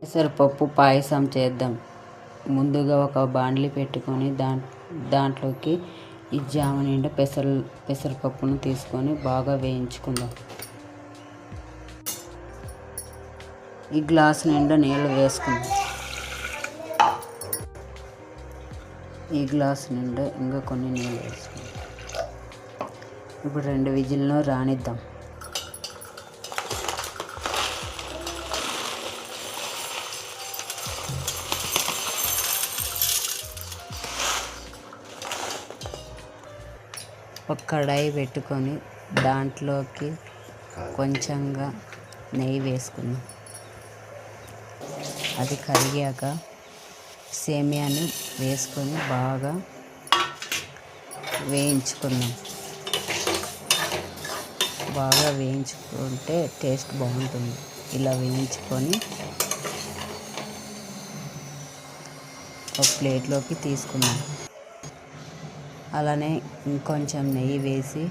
పెసరపప్పు పాయసం చేద్దాం. ముందుగా ఒక బాండ్లీ పెట్టుకొని దాంట్లోకి ఈ జామ నిండా పెసరపప్పును తీసుకొని బాగా వేయించుకుందాం. ఈ గ్లాస్ నిండా నీళ్ళు వేసుకుందాం. ఈ గ్లాస్ నిండా ఇంకా కొన్ని నీళ్ళు వేసుకుందాం. ఇప్పుడు 2 విజిల్ను రానిద్దాం. ఒక కడాయి పెట్టుకొని దాంట్లోకి కొంచెంగా నెయ్యి వేసుకుందాం. అది కరిగాక సేమియాని వేసుకొని బాగా వేయించుకుందాం. బాగా వేయించుకుంటే టేస్ట్ బాగుంటుంది. ఇలా వేయించుకొని ఒక ప్లేట్లోకి తీసుకుందాం. అలానే ఇంకొంచెం నెయ్యి వేసి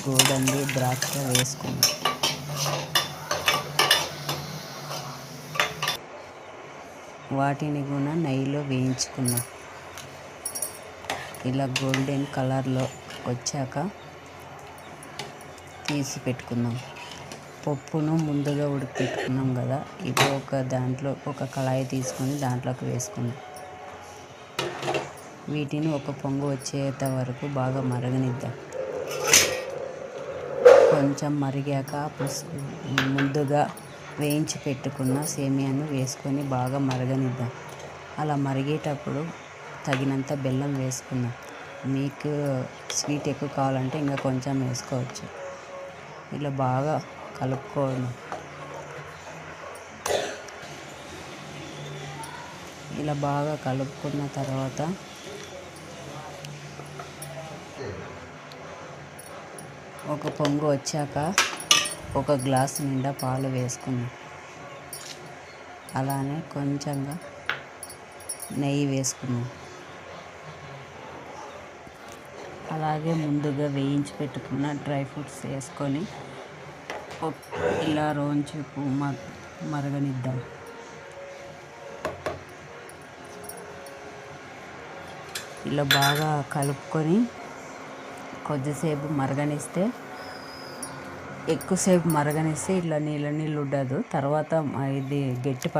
గోడంబి ద్రాక్ష వేసుకుందాం. వాటిని కూడా నెయ్యిలో వేయించుకుందాం. ఇలా గోల్డెన్ కలర్లో వచ్చాక తీసి పెట్టుకుందాం. పప్పును ముందుగా ఉడికిపెట్టుకున్నాం కదా, ఇప్పుడు ఒక కళాయి తీసుకొని దాంట్లోకి వేసుకుందాం. వీటిని ఒక పొంగు వచ్చేంత వరకు బాగా మరగనిద్దాం. కొంచెం మరిగాక ముందుగా వేయించి పెట్టుకున్న సేమియాను వేసుకొని బాగా మరగనిద్దాం. అలా మరిగేటప్పుడు తగినంత బెల్లం వేసుకుందాం. మీకు స్వీట్ ఎక్కువ కావాలంటే ఇంకా కొంచెం వేసుకోవచ్చు. ఇలా బాగా కలుపుకోవడం. ఇలా బాగా కలుపుకున్న తర్వాత ఒక పొంగు వచ్చాక ఒక గ్లాస్ నిండా పాలు వేసుకుందాం. అలానే కొంచెంగా నెయ్యి వేసుకుందాం. అలాగే ముందుగా వేయించి పెట్టుకున్న డ్రై ఫ్రూట్స్ వేసుకొని ఇలా రోజు మరగనిద్దాం. ఇలా బాగా కలుపుకొని కొద్దిసేపు మరగనిస్తే, ఎక్కువసేపు మరగనిస్తే ఇట్లా నీళ్ళు ఉండదు. తర్వాత ఇది గట్టి